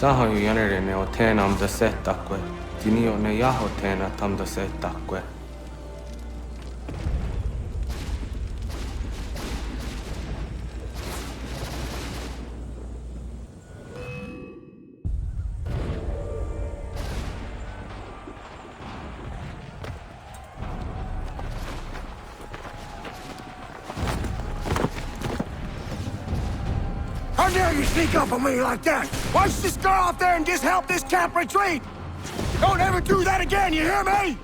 Sahoin jänerene o teenam da setakwe. Tinio ne jaho teena tam da setakwe. How dare you sneak up on me like that? Why don't you just go out there and just help this camp retreat? Don't ever do that again, you hear me?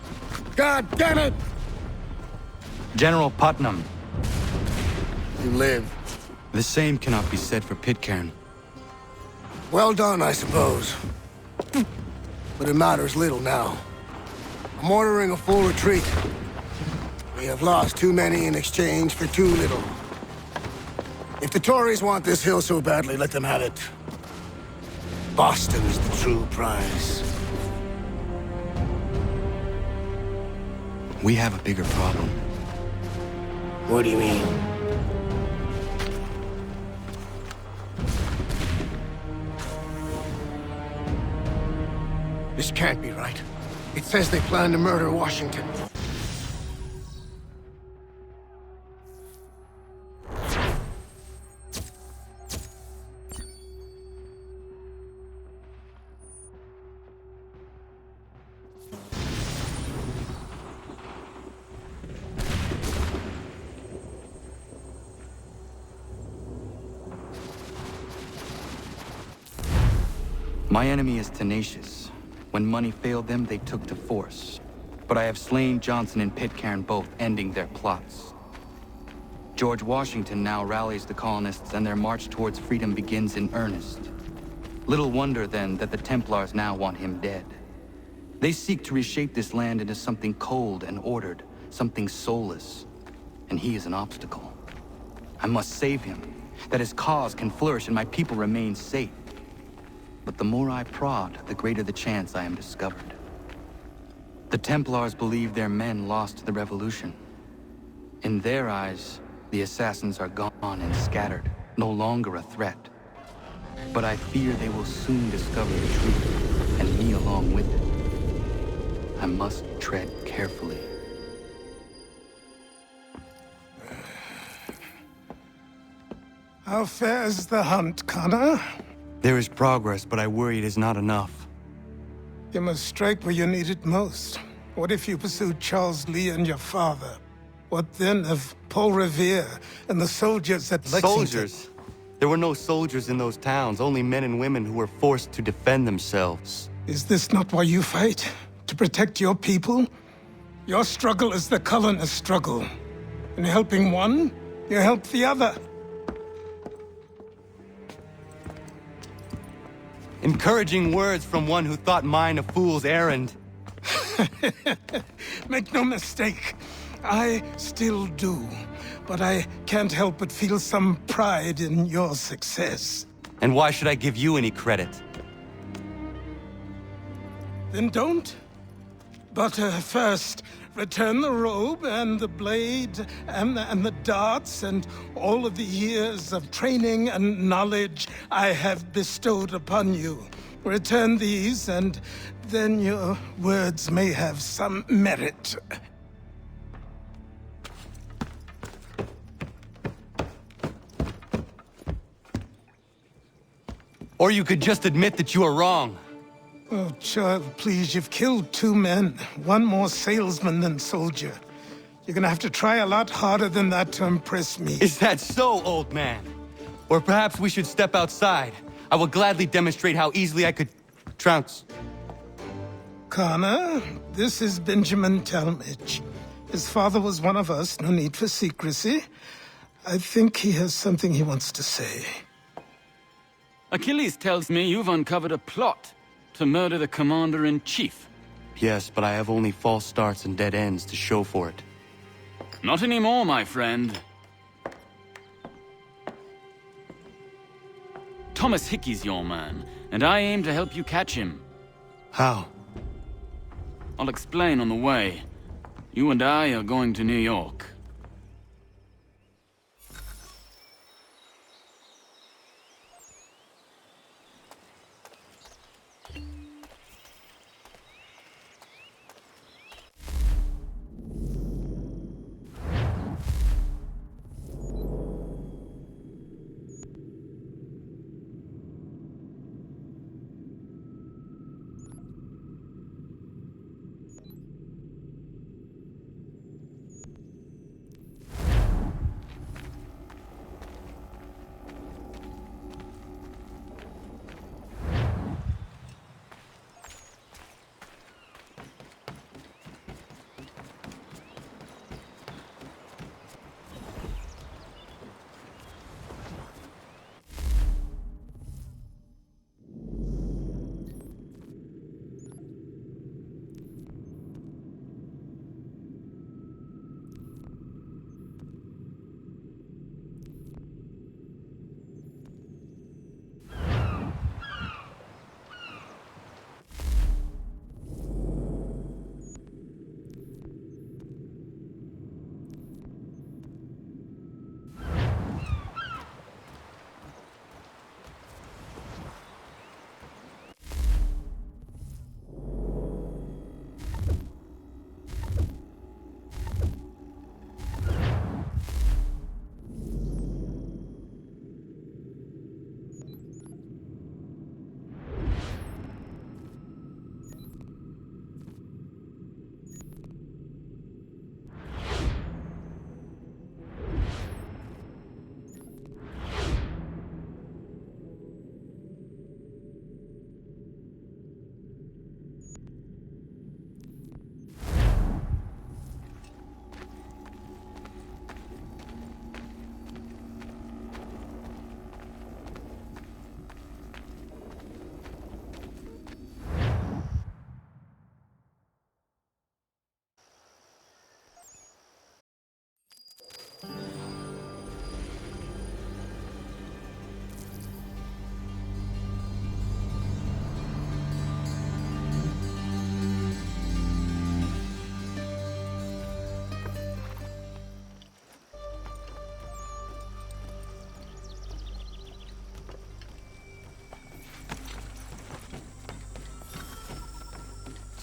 God damn it! General Putnam. You live. The same cannot be said for Pitcairn. Well done, I suppose. But it matters little now. I'm ordering a full retreat. We have lost too many in exchange for too little. If the Tories want this hill so badly, let them have it. Boston is the true prize. We have a bigger problem. What do you mean? This can't be right. It says they plan to murder Washington. My enemy is tenacious. When money failed them, they took to force. But I have slain Johnson and Pitcairn both, ending their plots. George Washington now rallies the colonists, and their march towards freedom begins in earnest. Little wonder, then, that the Templars now want him dead. They seek to reshape this land into something cold and ordered, something soulless. And he is an obstacle. I must save him, that his cause can flourish and my people remain safe. But the more I prod, the greater the chance I am discovered. The Templars believe their men lost the revolution. In their eyes, the assassins are gone and scattered, no longer a threat. But I fear they will soon discover the truth, and me along with it. I must tread carefully. How fares the hunt, Connor? There is progress, but I worry it is not enough. You must strike where you need it most. What if you pursued Charles Lee and your father? What then of Paul Revere and the soldiers at Lexington? Soldiers? There were no soldiers in those towns, only men and women who were forced to defend themselves. Is this not why you fight? To protect your people? Your struggle is the colonists' struggle. In helping one, you help the other. Encouraging words from one who thought mine a fool's errand. Make no mistake, I still do. But I can't help but feel some pride in your success. And why should I give you any credit? Then don't. But first, return the robe and the blade and the darts and all of the years of training and knowledge I have bestowed upon you. Return these, and then your words may have some merit. Or you could just admit that you are wrong. Oh, child, please, you've killed 2 men. One more salesman than soldier. You're gonna have to try a lot harder than that to impress me. Is that so, old man? Or perhaps we should step outside. I will gladly demonstrate how easily I could trounce. Connor, this is Benjamin Talmadge. His father was one of us, no need for secrecy. I think he has something he wants to say. Achilles tells me you've uncovered a plot to murder the Commander-in-Chief. Yes, but I have only false starts and dead ends to show for it. Not anymore, my friend. Thomas Hickey's your man, and I aim to help you catch him. How? I'll explain on the way. You and I are going to New York.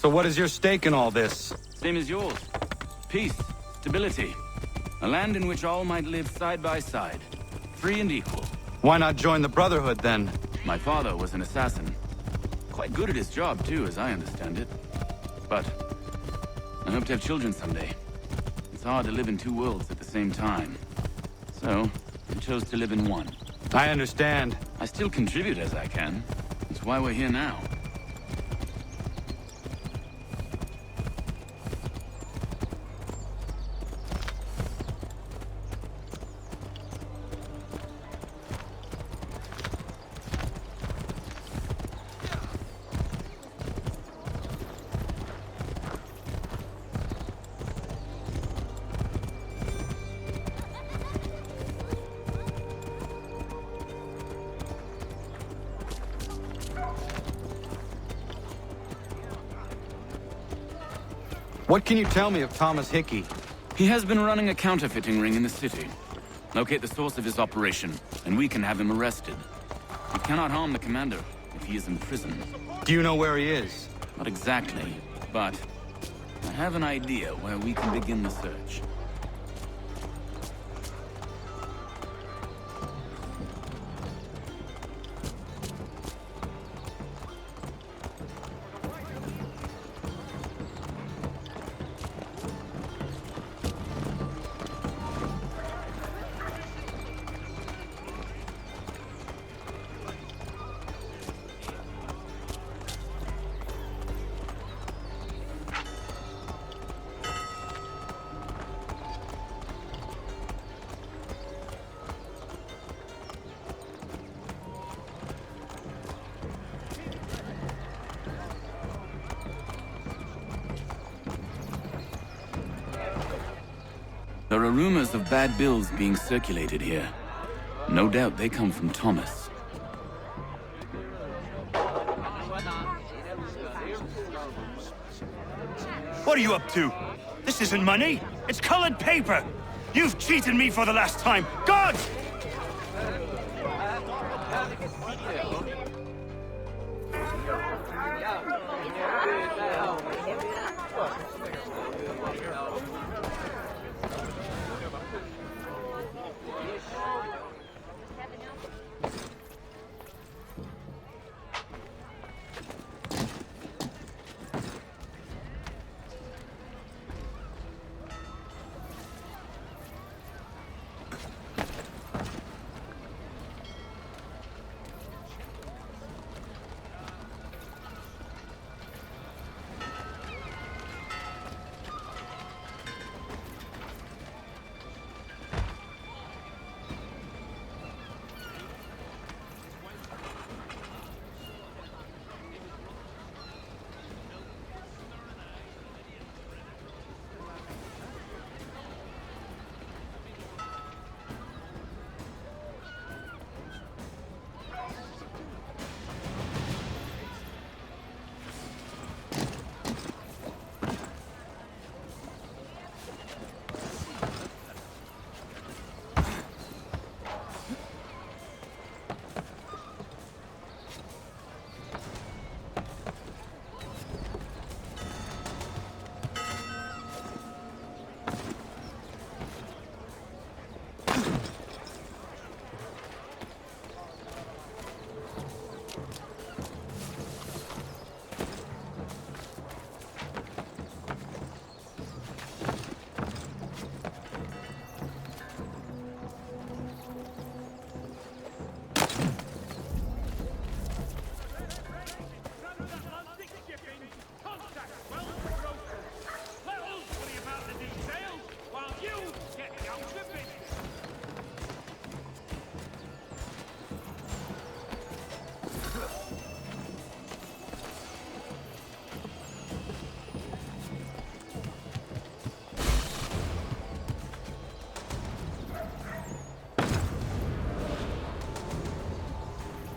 So what is your stake in all this? Same as yours. Peace, stability. A land in which all might live side by side. Free and equal. Why not join the Brotherhood, then? My father was an assassin. Quite good at his job, too, as I understand it. But I hope to have children someday. It's hard to live in two worlds at the same time. So, I chose to live in one. I understand. I still contribute as I can. That's why we're here now. What can you tell me of Thomas Hickey? He has been running a counterfeiting ring in the city. Locate the source of his operation, and we can have him arrested. We cannot harm the commander if he is in prison. Do you know where he is? Not exactly, but I have an idea where we can begin the search. There are rumors of bad bills being circulated here. No doubt they come from Thomas. What are you up to? This isn't money. It's colored paper. You've cheated me for the last time. God!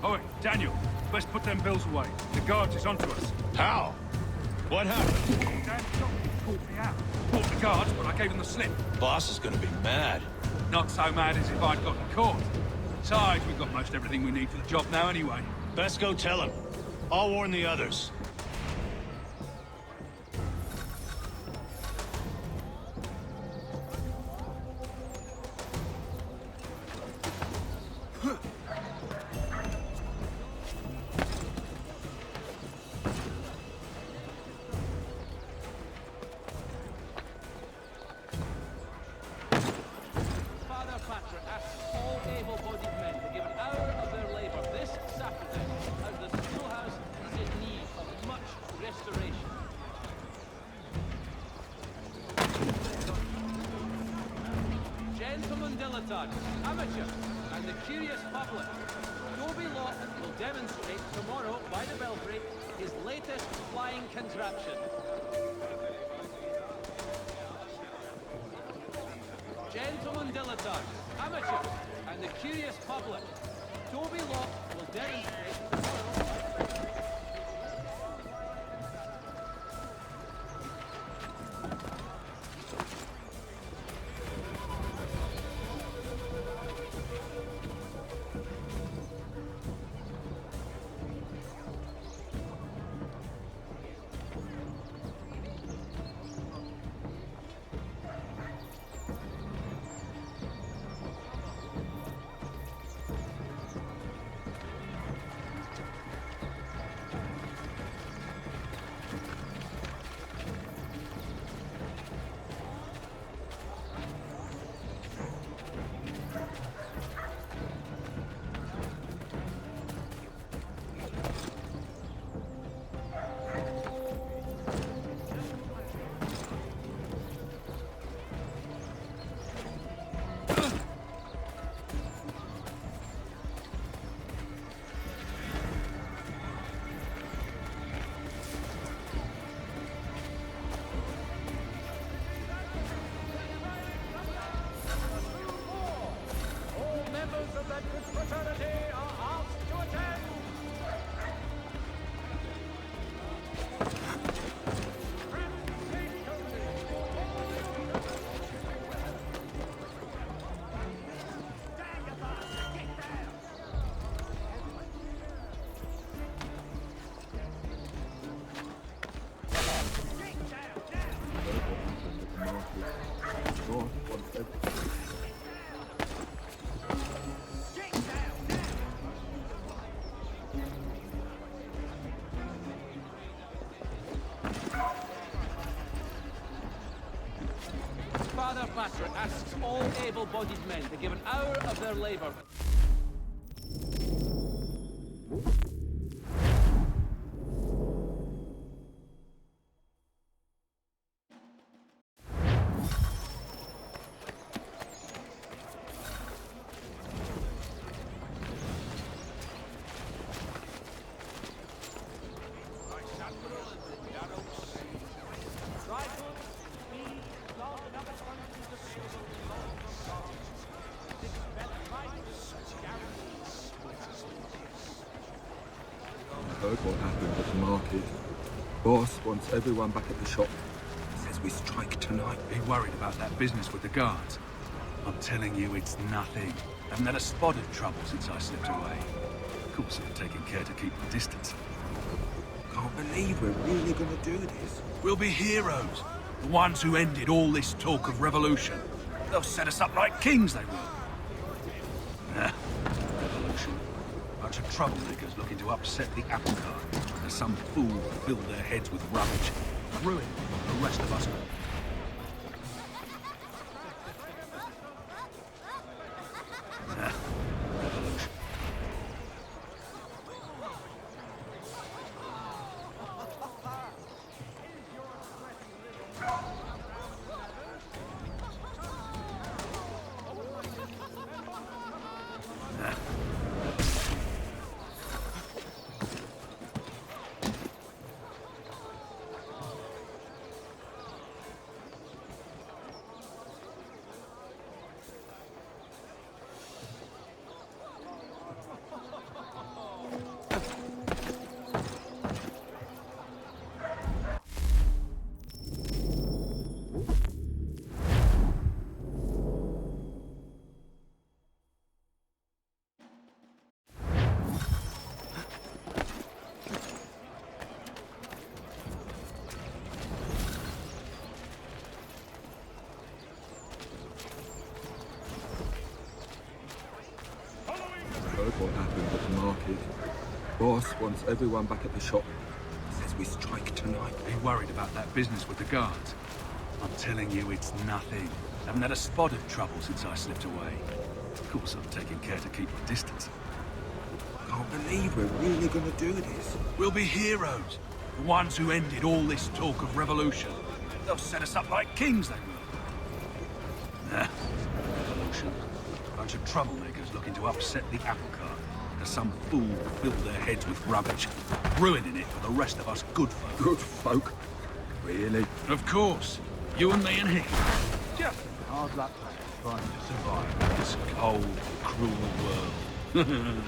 Oi, Daniel, best put them bills away. The guards is onto us. How? What happened? Dan called me out. Fought the guards, but I gave them the slip. Boss is gonna be mad. Not so mad as if I'd gotten caught. Besides, we've got most everything we need for the job now anyway. Best go tell him. I'll warn the others. Master asks all able-bodied men to give an hour of their labor this Saturday, as the schoolhouse is in need of much restoration. Gentlemen dilettantes, amateurs, and the curious public, Toby Locke will demonstrate tomorrow by the Belfry his latest flying contraption. Gentlemen dilettantes, amateurs, and the curious public, Toby Locke will demonstrate tomorrow. Father Master asks all able-bodied men to give an hour of their labor. Heard what happened at the market. Boss wants everyone back at the shop. Says we strike tonight. Be worried about that business with the guards. I'm telling you, it's nothing. Haven't had a spot of trouble since I slipped away. Of course, I'm taking care to keep my distance. Can't believe we're really gonna do this. We'll be heroes. The ones who ended all this talk of revolution. They'll set us up like kings, they will. Nah, revolution. Bunch of troublemakers looking to upset the apple cart. There's some fool filled their heads with rubbish. Ruin the rest of us. Nah, revolution. Heard what happened at the market. Boss wants everyone back at the shop. Says we strike tonight. Be worried about that business with the guards. I'm telling you, it's nothing. Haven't had a spot of trouble since I slipped away. Of course, I'm taking care to keep my distance. Can't believe we're really gonna do this. We'll be heroes. The ones who ended all this talk of revolution. They'll set us up like kings, they will. Nah. Revolution. Bunch of troublemakers looking to upset the apple cart. As some fool filled their heads with rubbish, ruining it for the rest of us good folk. Good folk? Really? Of course. You and me and him. Just hard luck trying to survive in this cold, cruel world.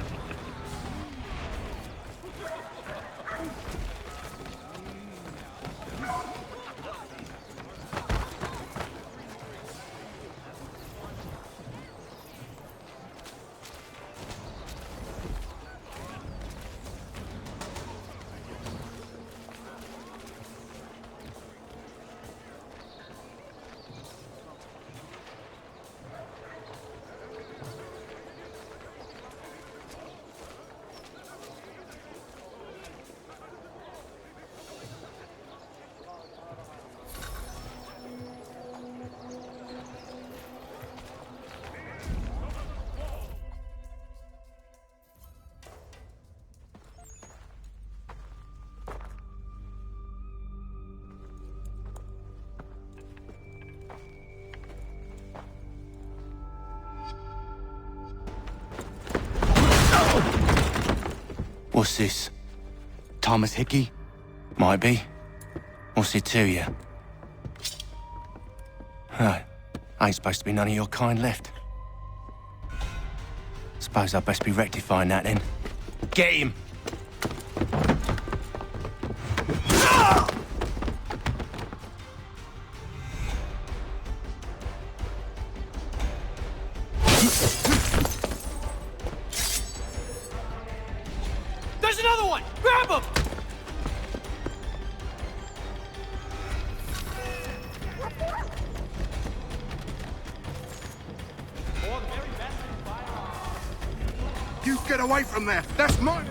What's this? Thomas Hickey? Might be. What's it to you? Right. Ain't supposed to be none of your kind left. Suppose I'd best be rectifying that then. Get him! There's another one! Grab him! You get away from there! That's mine!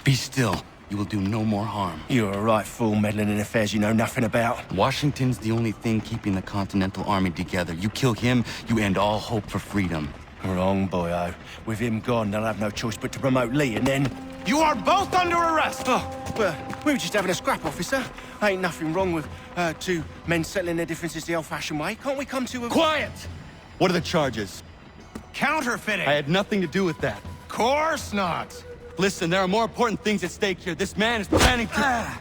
Be still. You will do no more harm. You're a right fool meddling in affairs you know nothing about. Washington's the only thing keeping the Continental Army together. You kill him, you end all hope for freedom. Wrong, boyo. With him gone, they'll have no choice but to promote Lee, and then... You are both under arrest! Oh, well, we were just having a scrap, officer. Ain't nothing wrong with two men settling their differences the old-fashioned way. Can't we come to a... Quiet! What are the charges? Counterfeiting! I had nothing to do with that. Course not! Listen, there are more important things at stake here. This man is planning to...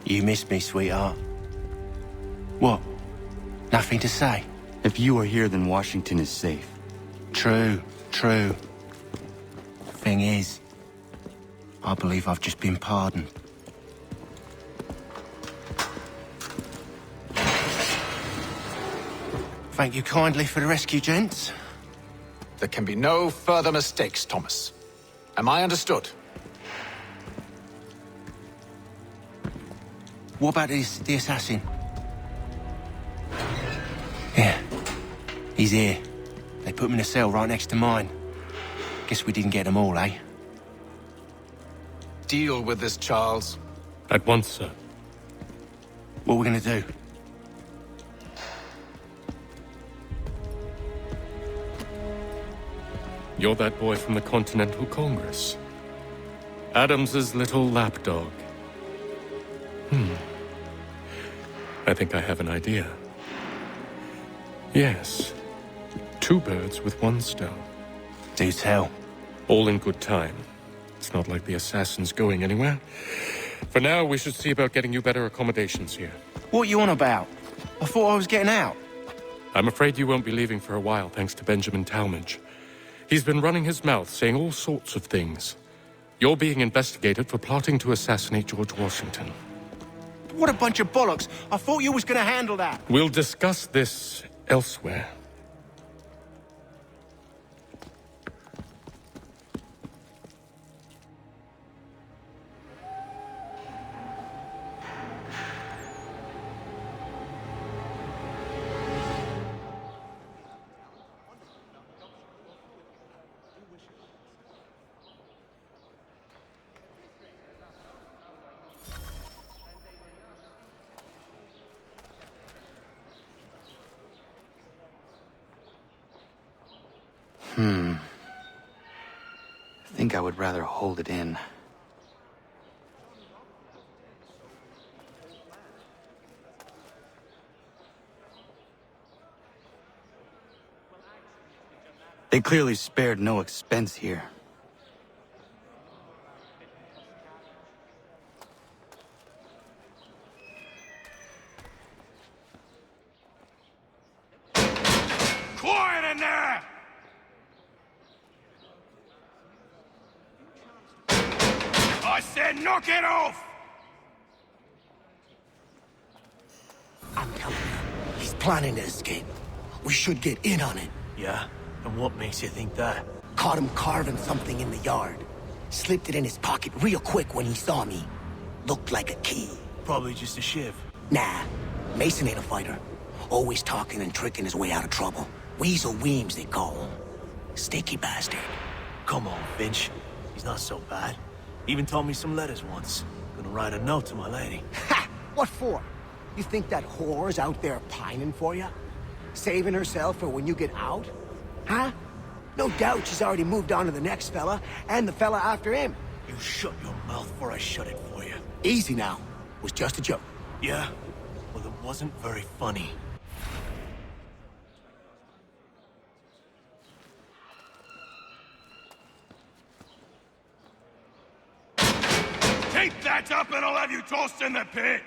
You missed me, sweetheart. What? Nothing to say? If you are here, then Washington is safe. True. Thing is, I believe I've just been pardoned. Thank you kindly for the rescue, gents. There can be no further mistakes, Thomas. Am I understood? What about the assassin? Yeah, he's here. They put him in a cell right next to mine. Guess we didn't get them all, eh? Deal with this, Charles. At once, sir. What are we gonna do? You're that boy from the Continental Congress. Adams's little lapdog. I think I have an idea. Yes. Two birds with one stone. Do tell. All in good time. It's not like the assassin's going anywhere. For now, we should see about getting you better accommodations here. What you on about? I thought I was getting out. I'm afraid you won't be leaving for a while, thanks to Benjamin Talmadge. He's been running his mouth, saying all sorts of things. You're being investigated for plotting to assassinate George Washington. What a bunch of bollocks. I thought you was gonna handle that. We'll discuss this elsewhere. I think I would rather hold it in. They clearly spared no expense here. Quiet in there! I said knock it off! I'm telling you, he's planning to escape. We should get in on it. Yeah? And what makes you think that? Caught him carving something in the yard. Slipped it in his pocket real quick when he saw me. Looked like a key. Probably just a shiv. Nah, Mason ain't a fighter. Always talking and tricking his way out of trouble. Weasel Weems, they call him. Sticky bastard. Come on, Finch. He's not so bad. Even taught me some letters once. Gonna write a note to my lady. Ha! What for? You think that whore's out there pining for you? Saving herself for when you get out? Huh? No doubt she's already moved on to the next fella, and the fella after him. You shut your mouth before I shut it for you. Easy now. Was just a joke. Yeah? Well, it wasn't very funny. Keep that up and I'll have you tossed in the pit!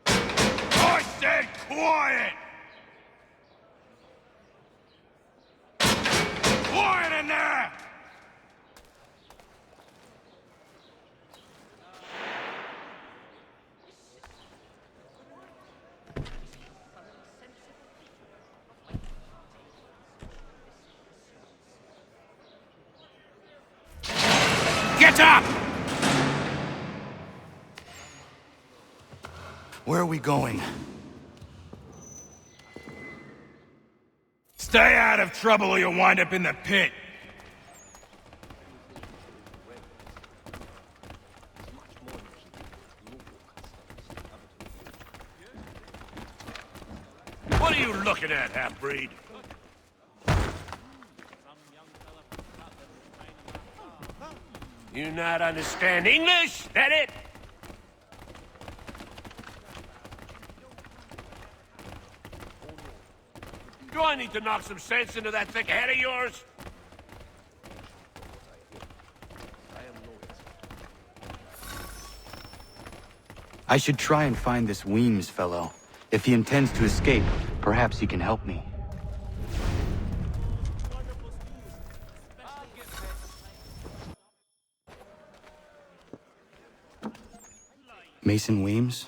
I said quiet! Quiet in there! Get up! Where are we going? Stay out of trouble or you'll wind up in the pit. What are you looking at, half-breed? You not understand English? That it? Do I need to knock some sense into that thick head of yours? I should try and find this Weems fellow. If he intends to escape, perhaps he can help me. Mason Weems?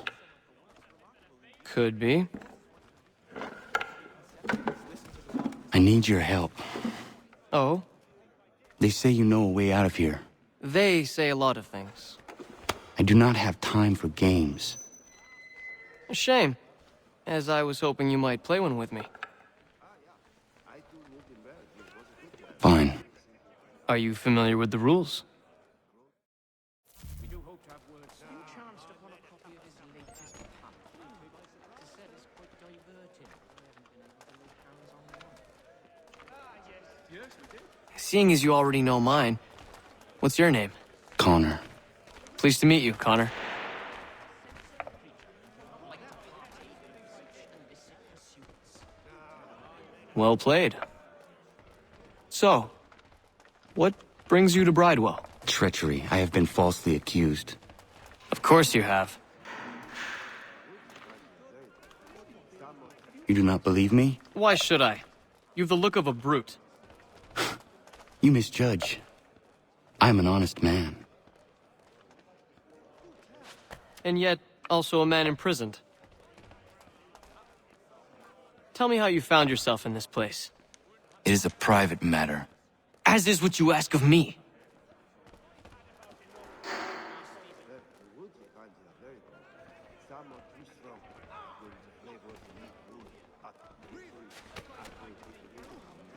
Could be. I need your help. Oh? They say you know a way out of here. They say a lot of things. I do not have time for games. A shame, as I was hoping you might play one with me. Fine. Are you familiar with the rules? Seeing as you already know mine, what's your name? Connor. Pleased to meet you, Connor. Well played. So, what brings you to Bridewell? Treachery. I have been falsely accused. Of course you have. You do not believe me? Why should I? You've the look of a brute. You misjudge. I'm an honest man. And yet, also a man imprisoned. Tell me how you found yourself in this place. It is a private matter. As is what you ask of me.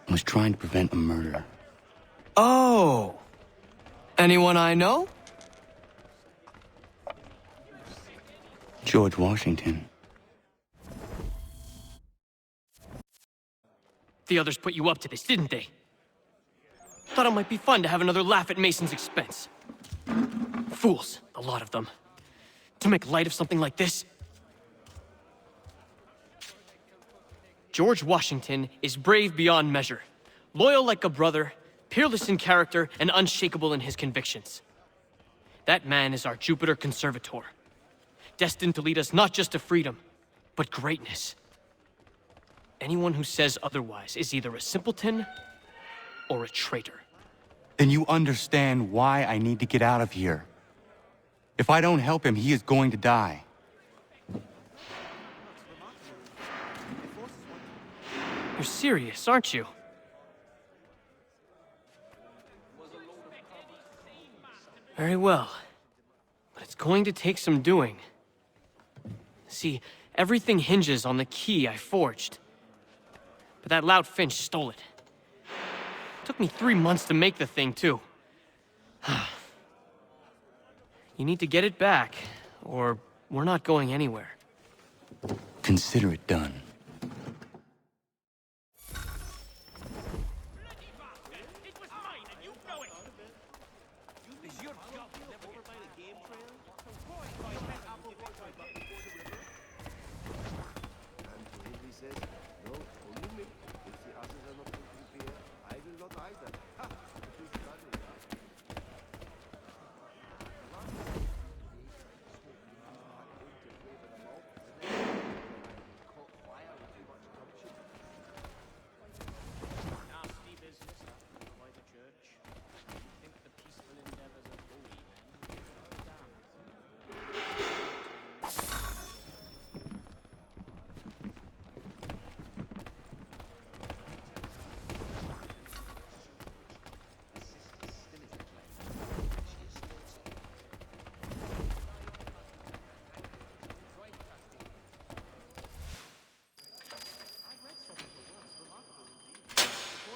I was trying to prevent a murder. Oh! Anyone I know? George Washington. The others put you up to this, didn't they? Thought it might be fun to have another laugh at Mason's expense. Fools, a lot of them. To make light of something like this. George Washington is brave beyond measure, loyal like a brother, peerless in character, and unshakable in his convictions. That man is our Jupiter Conservator, destined to lead us not just to freedom, but greatness. Anyone who says otherwise is either a simpleton or a traitor. Then you understand why I need to get out of here. If I don't help him, he is going to die. You're serious, aren't you? Very well. But it's going to take some doing. See, everything hinges on the key I forged. But that loud Finch stole it. Took me 3 months to make the thing, too. You need to get it back, or we're not going anywhere. Consider it done.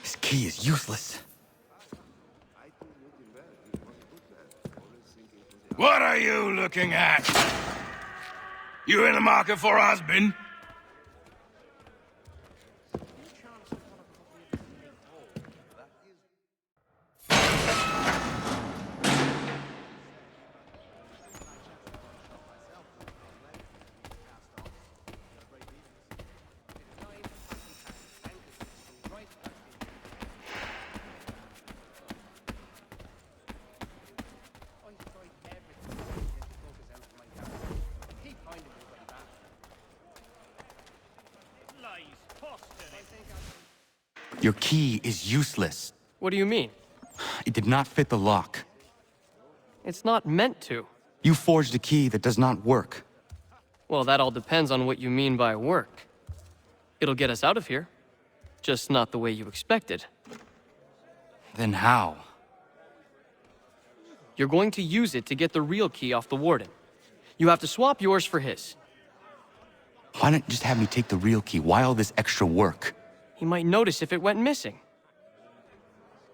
This key is useless. What are you looking at? You in the market for a husband? Your key is useless. What do you mean? It did not fit the lock. It's not meant to. You forged a key that does not work. Well, that all depends on what you mean by work. It'll get us out of here. Just not the way you expected. Then how? You're going to use it to get the real key off the Warden. You have to swap yours for his. Why not just have me take the real key? Why all this extra work? He might notice if it went missing.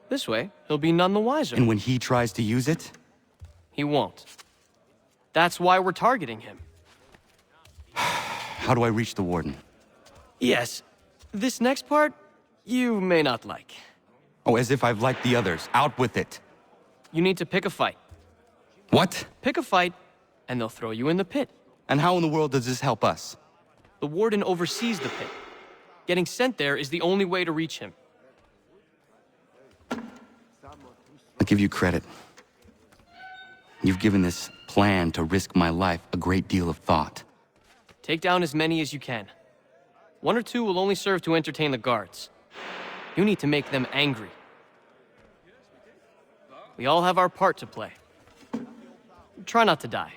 This way, he'll be none the wiser. And when he tries to use it? He won't. That's why we're targeting him. How do I reach the Warden? Yes. This next part, you may not like. Oh, as if I've liked the others. Out with it. You need to pick a fight. What? Pick a fight, and they'll throw you in the pit. And how in the world does this help us? The Warden oversees the pit. Getting sent there is the only way to reach him. I'll give you credit. You've given this plan to risk my life a great deal of thought. Take down as many as you can. 1 or 2 will only serve to entertain the guards. You need to make them angry. We all have our part to play. Try not to die.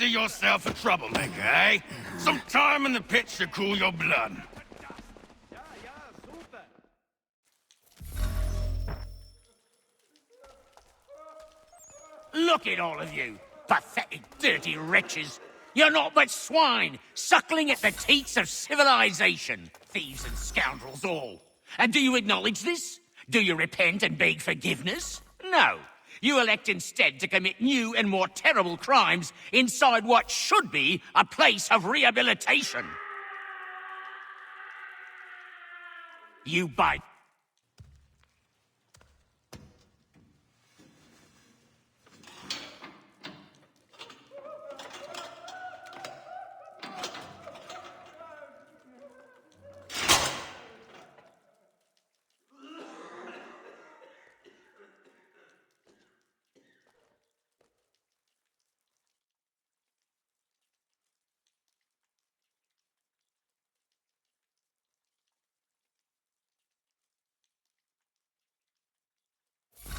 yourself a troublemaker, eh? Some time in the pits to cool your blood. Look at all of you, pathetic, dirty wretches. You're not but swine, suckling at the teats of civilization. Thieves and scoundrels all. And do you acknowledge this? Do you repent and beg forgiveness? No. You elect instead to commit new and more terrible crimes inside what should be a place of rehabilitation. You bite.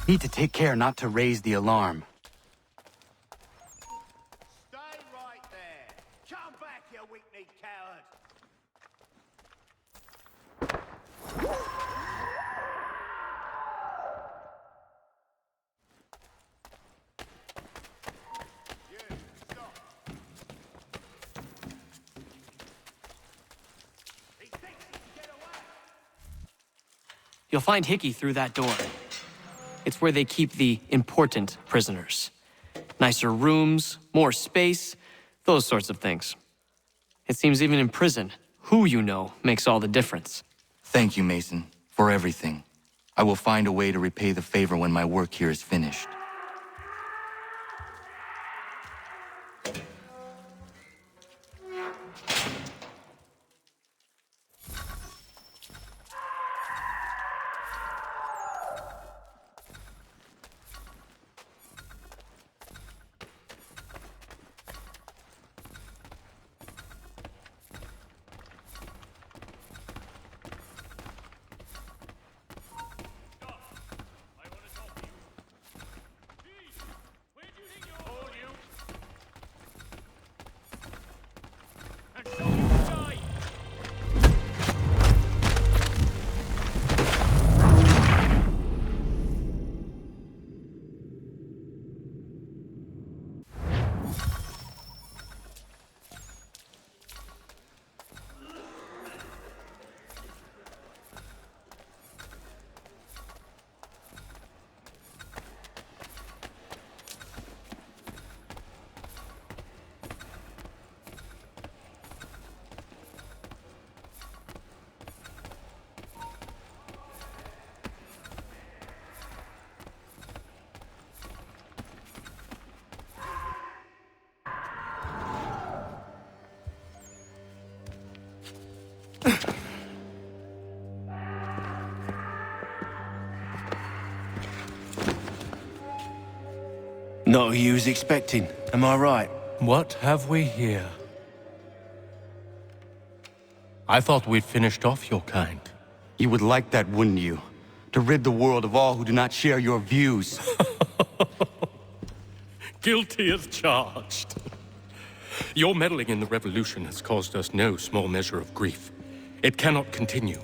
Need to take care not to raise the alarm. Stay right there. Come back, you weak-kneed coward. You'll find Hickey through that door. It's where they keep the important prisoners. Nicer rooms, more space, those sorts of things. It seems even in prison, who you know makes all the difference. Thank you, Mason, for everything. I will find a way to repay the favor when my work here is finished. Not who you was expecting, am I right? What have we here? I thought we'd finished off your kind. You would like that, wouldn't you? To rid the world of all who do not share your views. Guilty as charged. Your meddling in the revolution has caused us no small measure of grief. It cannot continue.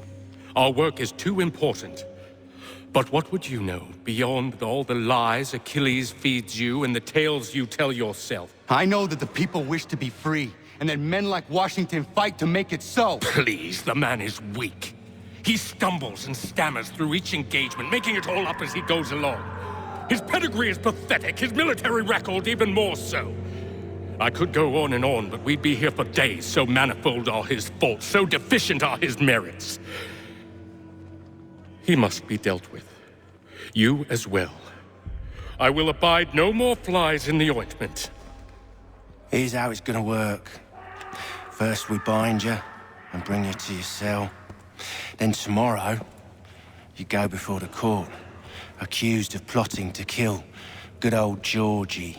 Our work is too important. But what would you know beyond all the lies Achilles feeds you and the tales you tell yourself? I know that the people wish to be free, and that men like Washington fight to make it so. Please, the man is weak. He stumbles and stammers through each engagement, making it all up as he goes along. His pedigree is pathetic, his military record even more so. I could go on, but we'd be here for days, so manifold are his faults, so deficient are his merits. He must be dealt with. You as well. I will abide no more flies in the ointment. Here's how it's gonna work. First we bind you and bring you to your cell. Then tomorrow, you go before the court, accused of plotting to kill good old Georgie.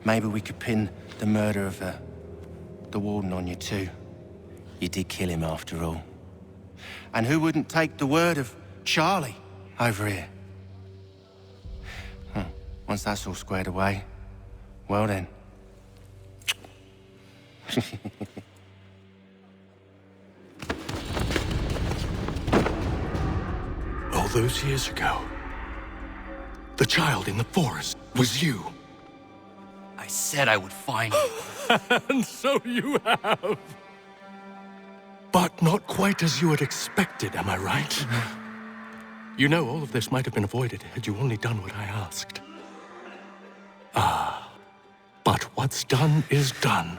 Maybe we could pin the murder of the warden on you too. You did kill him after all. And who wouldn't take the word of Charlie over here? Once that's all squared away, Well then. All those years ago, the child in the forest was you. I said I would find you. And so you have. But not quite as you had expected, am I right? You know, all of this might have been avoided had you only done what I asked. Ah, but what's done is done.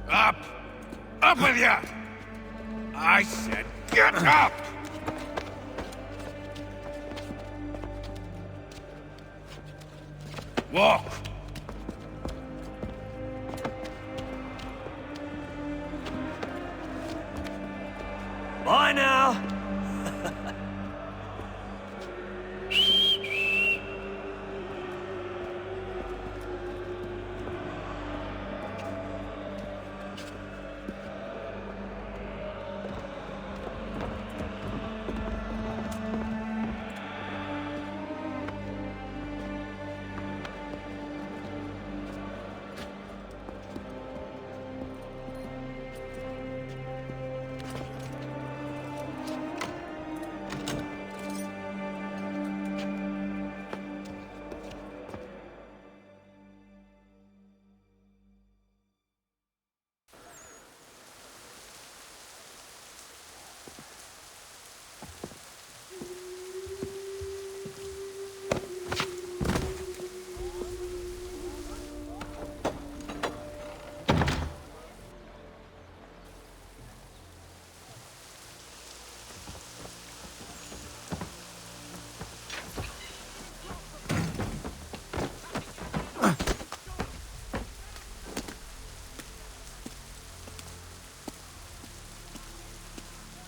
Up! Up with you! I said get up! Walk! Bye now!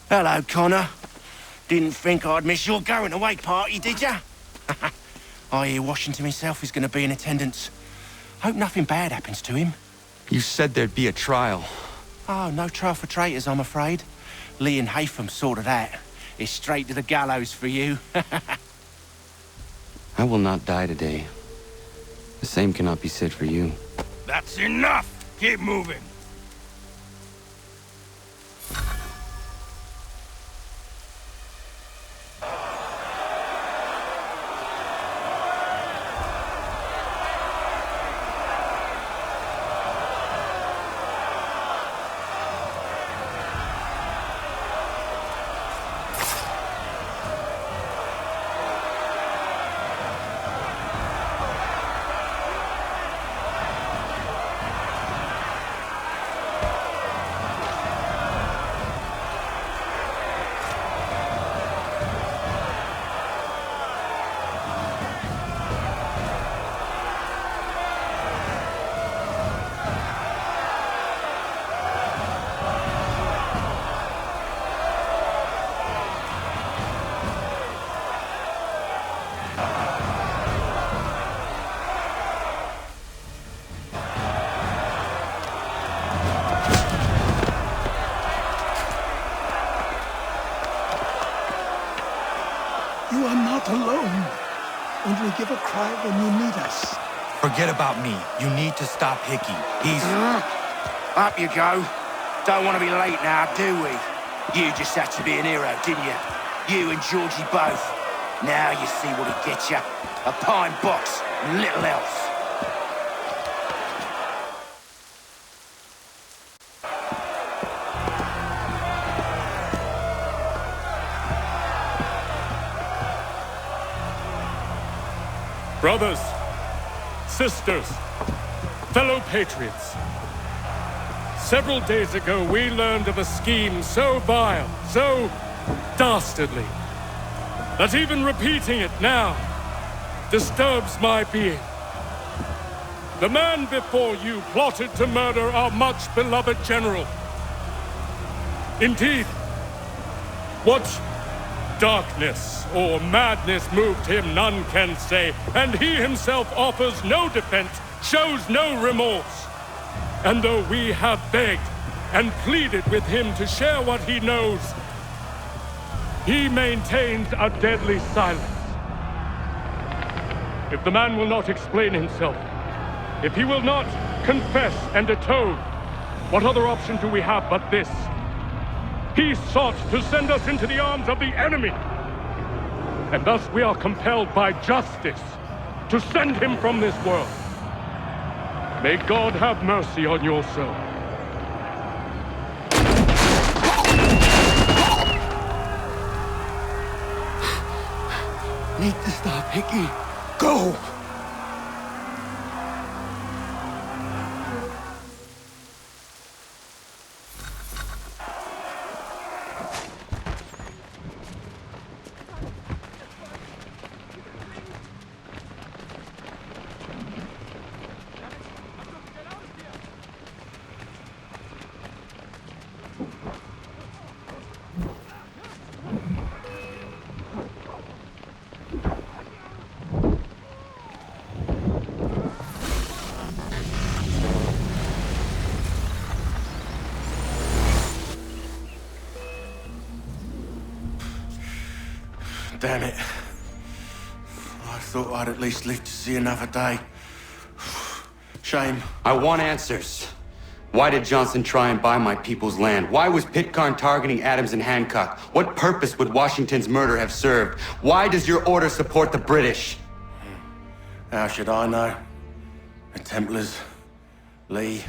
Hello, Connor. Didn't think I'd miss your going-away party, did ya? I hear Washington himself is going to be in attendance. Hope nothing bad happens to him. You said there'd be a trial. Oh, no trial for traitors, I'm afraid. Lee and Haytham sorted that. It's straight to the gallows for you. I will not die today. The same cannot be said for you. That's enough! Keep moving! You are not alone. Only give a cry when you need us. Forget about me. You need to stop Hickey. He's... Up you go. Don't want to be late now, do we? You just had to be an hero, didn't you? You and Georgie both. Now you see what it gets you. A pine box and little else. Brothers, sisters, fellow patriots. Several days ago, we learned of a scheme so vile, so dastardly, that even repeating it now disturbs my being. The man before you plotted to murder our much-beloved general, Indeed. What darkness or madness moved him, none can say, and he himself offers no defense, shows no remorse. And though we have begged and pleaded with him to share what he knows, he maintains a deadly silence. If the man will not explain himself, if he will not confess and atone, what other option do we have but this? He sought to send us into the arms of the enemy. And thus we are compelled by justice to send him from this world. May God have mercy on your soul. Need to stop, Hickey. Go! Damn it. I thought I'd at least live to see another day. Shame. I want answers. Why did Johnson try and buy my people's land? Why was Pitcairn targeting Adams and Hancock? What purpose would Washington's murder have served? Why does your order support the British? How should I know? The Templars, Lee,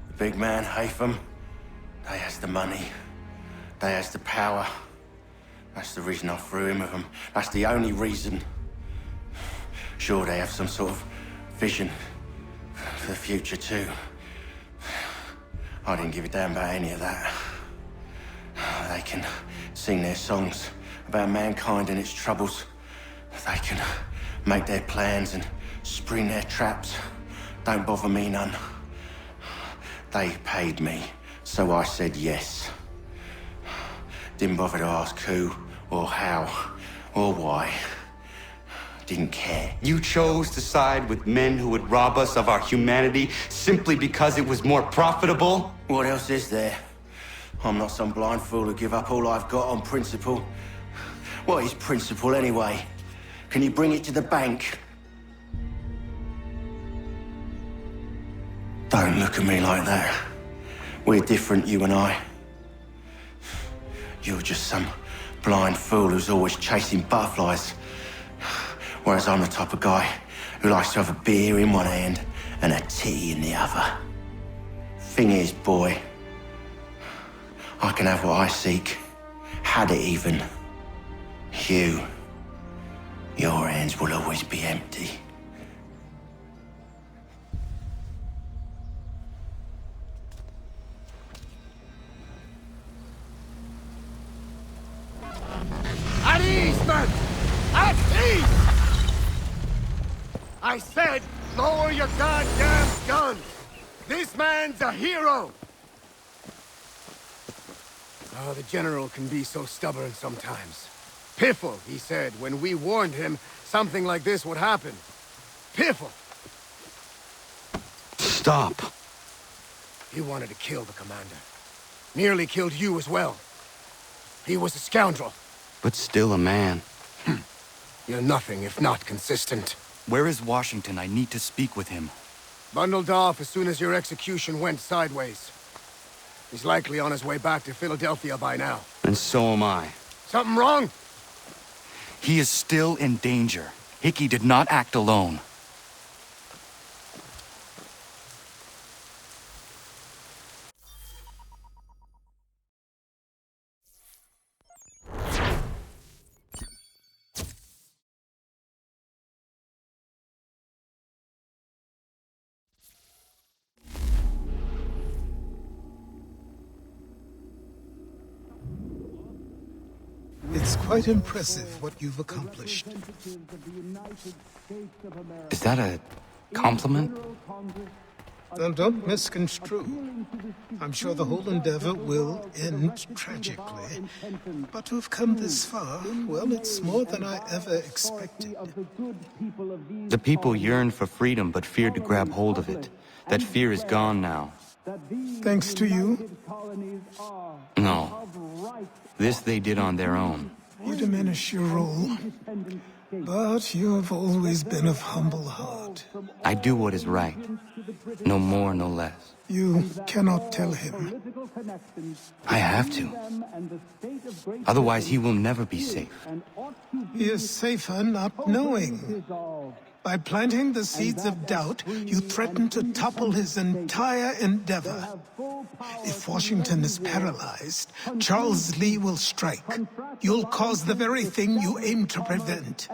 the big man, Haytham, they has the money. They has the power. That's the reason I threw in with them. That's the only reason. Sure, they have some sort of vision for the future too. I didn't give a damn about any of that. They can sing their songs about mankind and its troubles. They can make their plans and spring their traps. Don't bother me none. They paid me, so I said yes. Didn't bother to ask who, or how, or why. Didn't care. You chose to side with men who would rob us of our humanity simply because it was more profitable? What else is there? I'm not some blind fool who give up all I've got on principle. What is principle anyway? Can you bring it to the bank? Don't look at me like that. We're different, you and I. You're just some blind fool who's always chasing butterflies. Whereas I'm the type of guy who likes to have a beer in one hand and a tea in the other. Thing is, boy, I can have what I seek. Had it even. Your hands will always be empty. At ease, men! At ease! I said, lower your goddamn guns! This man's a hero! Oh, the General can be so stubborn sometimes. Piffle, he said, when we warned him something like this would happen. Piffle! Stop. He wanted to kill the commander. Nearly killed you as well. He was a scoundrel. But still a man. You're nothing if not consistent. Where is Washington? I need to speak with him. Bundled off as soon as your execution went sideways. He's likely on his way back to Philadelphia by now. And so am I. Something wrong? He is still in danger. Hickey did not act alone. It's quite impressive what you've accomplished. Is that a compliment? Then don't misconstrue. I'm sure the whole endeavor will end tragically. But to have come this far, well, it's more than I ever expected. The people yearned for freedom but feared to grab hold of it. That fear is gone now. Thanks to you? No. This they did on their own. You diminish your role. But you have always been of humble heart. I do what is right. No more, no less. You cannot tell him. I have to. Otherwise, he will never be safe. He is safer not knowing. By planting the seeds of doubt, you threaten to topple his entire endeavor. If Washington is paralyzed, Charles Lee will strike. You'll cause the very thing you aim to prevent.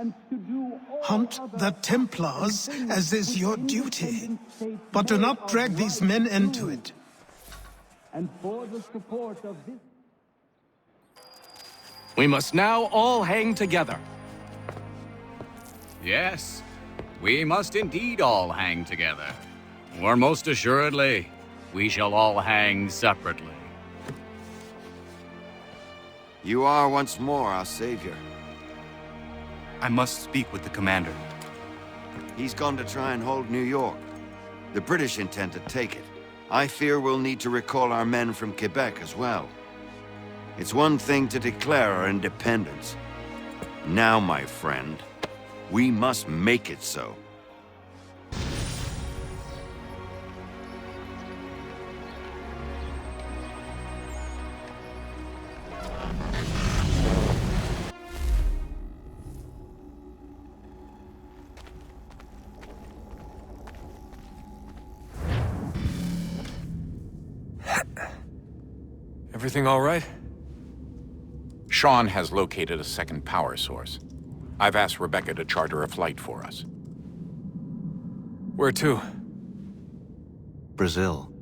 Hunt the Templars, as is your duty. But do not drag these men into it. We must now all hang together. Yes, we must indeed all hang together. Or most assuredly, we shall all hang separately. You are once more our savior. I must speak with the commander. He's gone to try and hold New York. The British intend to take it. I fear we'll need to recall our men from Quebec as well. It's one thing to declare our independence. Now, my friend, we must make it so. Everything all right? Sean has located a second power source. I've asked Rebecca to charter a flight for us. Where to? Brazil.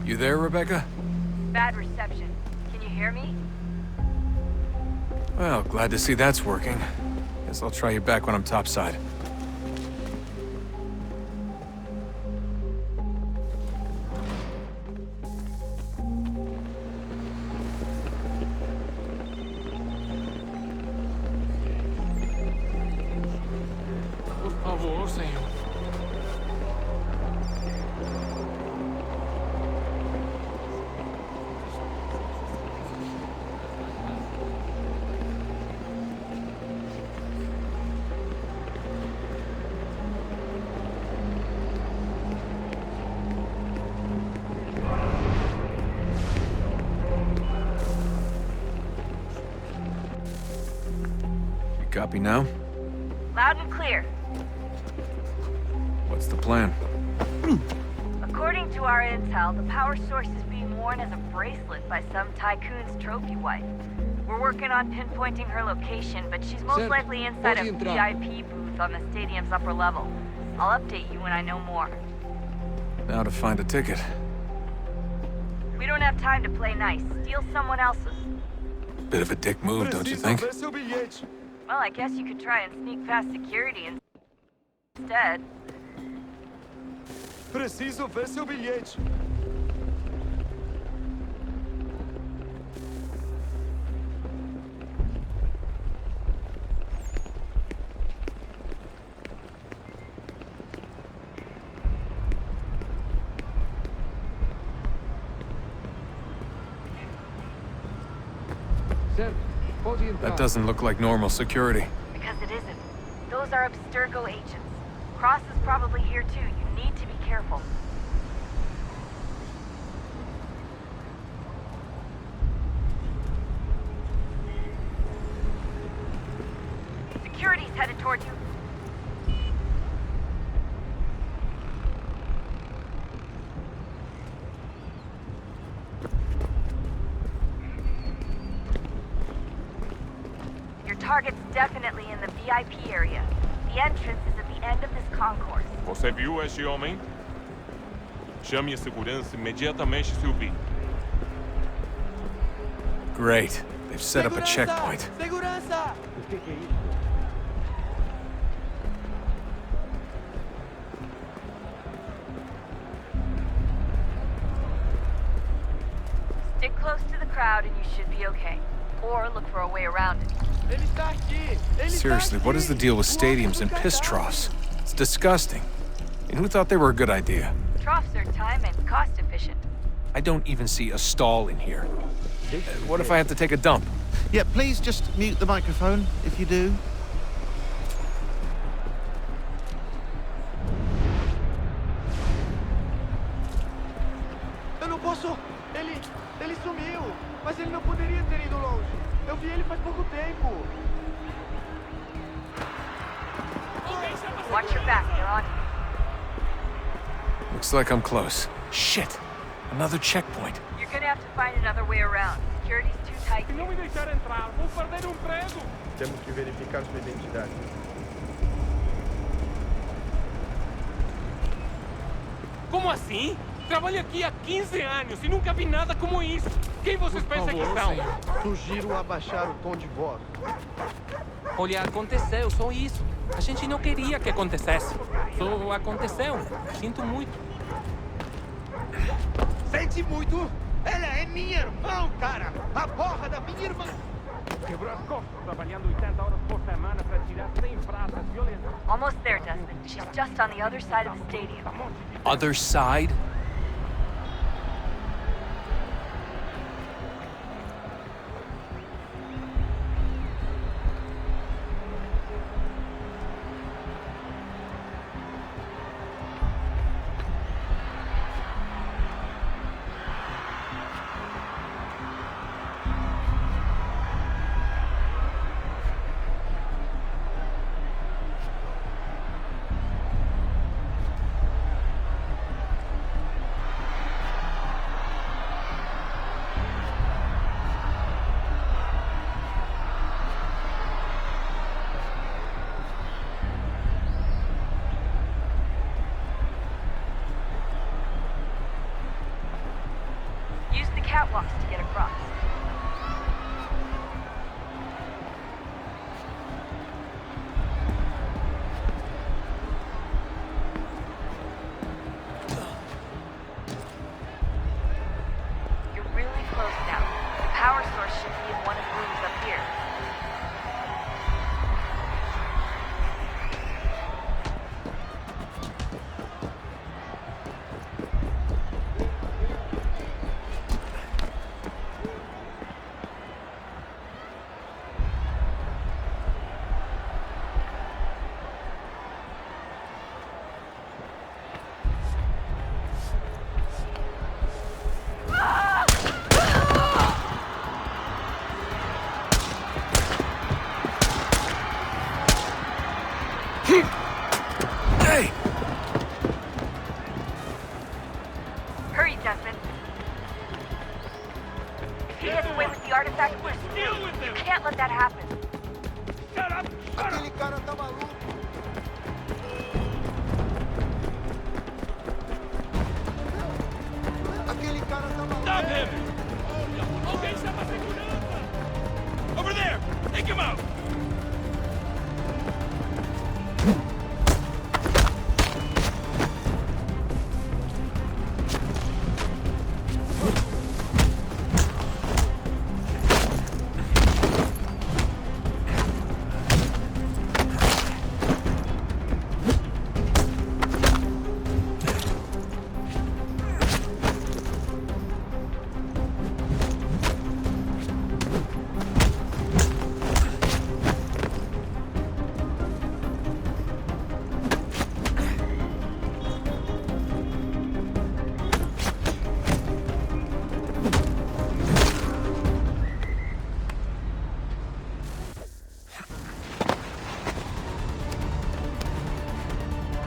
You there, Rebecca? Bad reception. Can you hear me? Well, glad to see that's working. Guess I'll try you back when I'm topside. Por favor, senhor. Copy now? Loud and clear. What's the plan? According to our intel, the power source is being worn as a bracelet by some tycoon's trophy wife. We're working on pinpointing her location, but she's most likely inside a VIP booth on the stadium's upper level. I'll update you when I know more. Now to find a ticket. We don't have time to play nice. Steal someone else's. Bit of a dick move, don't you think? Well, I guess you could try and sneak past security instead. Preciso ver seu bilhete. That doesn't look like normal security. Because it isn't. Those are Abstergo agents. Cross is probably here too. You need to be careful. Security's headed towards you. VIP area. The entrance is at the end of this concourse. Você viu este homem? Chame a segurança imediatamente se o vir. Great. They've set up a checkpoint. Segurança! O que é isso? Stick close to the crowd and you should be okay. Or look for a way around it. Ele está aqui! Ele Seriously, what is the deal with stadiums and piss troughs? It's disgusting. And who thought they were a good idea? Troughs are time and cost efficient. I don't even see a stall in here. What if I have to take a dump? Yeah, please just mute the microphone if you do. Eu não posso... Ele sumiu! Mas ele não poderia ter ido longe. Eu vi ele faz pouco tempo. Watch your back, they're on you. Looks like I'm close. Shit! Another checkpoint. You're gonna have to find another way around. Security's too tight. Se não me deixar entrar, vou perder emprego! Temos que verificar sua identidade. Como assim? Trabalho aqui há 15 anos e nunca vi nada como isso. Quem vocês pensam que são? Sugiro abaixar o tom de voz. Olha, aconteceu, só isso. A gente não queria que acontecesse. Só aconteceu. Sinto muito. Sente muito? Ela é minha irmã, cara! A porra da minha irmã! Quebrou as costas trabalhando 80 horas por semana para tirar 100 pratas violentas. Almost there, Desmond. She's just on the other side of the stadium. Other side? Use the catwalks to get across. You're really close now. The power source should be in one of the rooms up here. Hey! Hurry, Desmond. If he gets away with the artifact, we're screwed. You can't let that happen. Shut up! Aquele cara tá maluco! Aquele cara tá maluco! Stop him! Okay, chama a segurança! Over there! Take him out!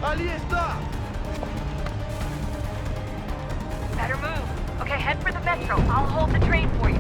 Ali está! Better move. Okay, head for the metro. I'll hold the train for you.